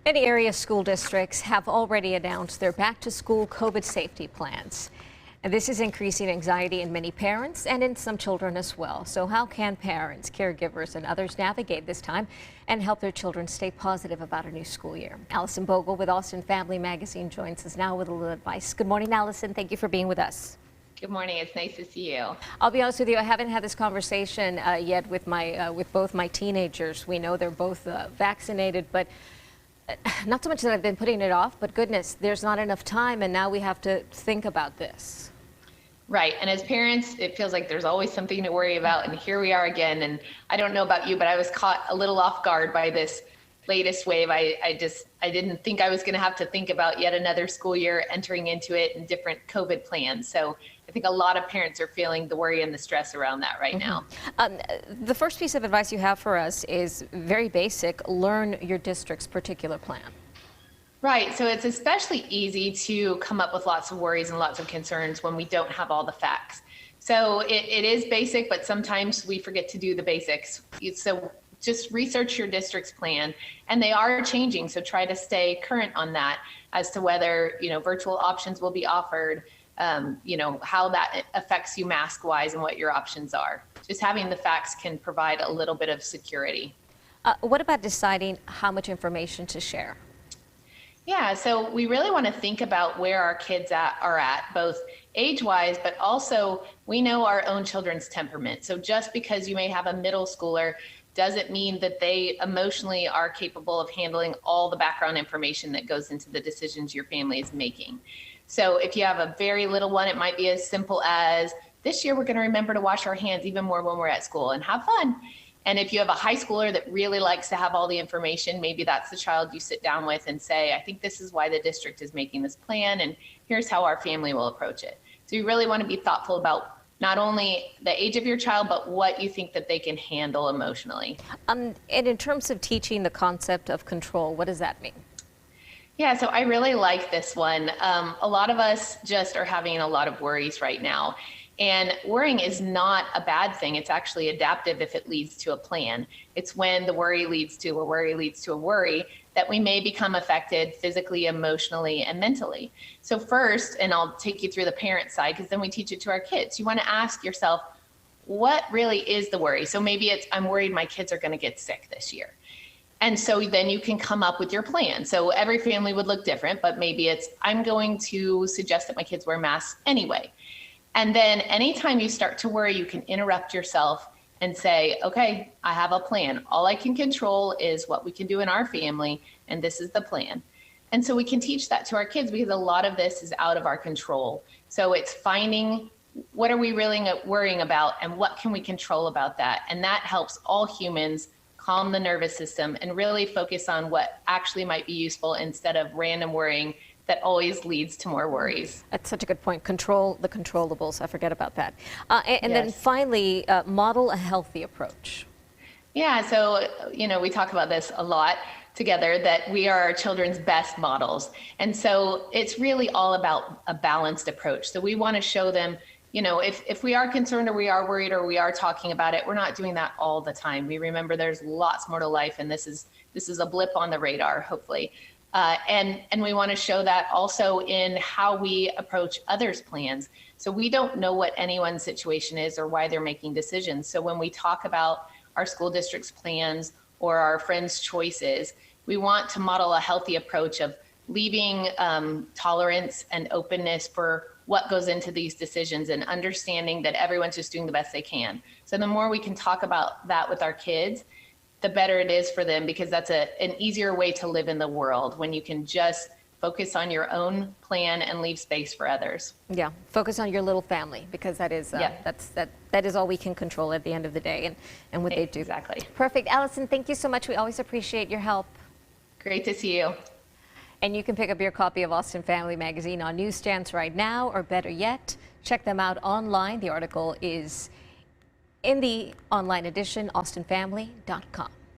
Many area school districts have already announced their back-to-school COVID safety plans. And this is increasing anxiety in many parents and in some children as well. So how can parents, caregivers, and others navigate this time and help their children stay positive about a new school year? Alison Bogle with Austin Family Magazine joins us now with a little advice. Good morning, Alison. Thank you for being with us. Good morning. It's nice to see you. I'll be honest with you, I haven't had this conversation yet with both my teenagers. We know they're both vaccinated, but not so much that I've been putting it off, but goodness, there's not enough time, and now we have to think about this. Right. And as parents, it feels like there's always something to worry about. And here we are again. And I don't know about you, but I was caught a little off guard by this latest wave. I didn't think I was going to have to think about yet another school year entering into it and different COVID plans. So I think a lot of parents are feeling the worry and the stress around that right now. The first piece of advice you have for us is very basic: learn your district's particular plan. Right. So it's especially easy to come up with lots of worries and lots of concerns when we don't have all the facts. So it is basic, but sometimes we forget to do the basics. So just research your district's plan, and they are changing. So try to stay current on that as to whether, virtual options will be offered, how that affects you mask wise and what your options are. Just having the facts can provide a little bit of security. What about deciding how much information to share? Yeah, so we really want to think about where our kids are at, both age-wise, but also we know our own children's temperament. So just because you may have a middle schooler doesn't mean that they emotionally are capable of handling all the background information that goes into the decisions your family is making. So if you have a very little one, it might be as simple as, this year we're going to remember to wash our hands even more when we're at school and have fun. And if you have a high schooler that really likes to have all the information, maybe that's the child you sit down with and say, I think this is why the district is making this plan, and here's how our family will approach it. So you really want to be thoughtful about not only the age of your child, but what you think that they can handle emotionally. And in terms of teaching the concept of control, what does that mean? Yeah, so I really like this one. A lot of us just are having a lot of worries right now. And worrying is not a bad thing. It's actually adaptive if it leads to a plan. It's when the worry leads to a worry leads to a worry that we may become affected physically, emotionally, and mentally. So first, and I'll take you through the parent side because then we teach it to our kids. You want to ask yourself, what really is the worry? So maybe it's, I'm worried my kids are going to get sick this year. And so then you can come up with your plan. So every family would look different, but maybe it's, I'm going to suggest that my kids wear masks anyway. And then anytime you start to worry, you can interrupt yourself and say, okay, I have a plan. All I can control is what we can do in our family, and this is the plan. And so we can teach that to our kids because a lot of this is out of our control. So it's finding what are we really worrying about and what can we control about that. And that helps all humans calm the nervous system and really focus on what actually might be useful instead of random worrying that always leads to more worries. That's such a good point. Control the controllables. I forget about that. And Yes. then finally, model a healthy approach. Yeah, so, we talk about this a lot together, that we are our children's best models. And so it's really all about a balanced approach. So we want to show them, if we are concerned or we are worried or we are talking about it, we're not doing that all the time. We remember there's lots more to life, and this is a blip on the radar, hopefully. And we want to show that also in how we approach others' plans. So we don't know what anyone's situation is or why they're making decisions. So when we talk about our school district's plans or our friends' choices, we want to model a healthy approach of leaving tolerance and openness for what goes into these decisions and understanding that everyone's just doing the best they can. So the more we can talk about that with our kids, the better it is for them, because that's an easier way to live in the world when you can just focus on your own plan and leave space for others. Yeah, focus on your little family, because that is that is all we can control at the end of the day, and what they do. Exactly. Perfect. Alison, thank you so much. We always appreciate your help. Great to see you. And you can pick up your copy of Austin Family Magazine on newsstands right now, or better yet, check them out online. The article is in the online edition, austinfamily.com.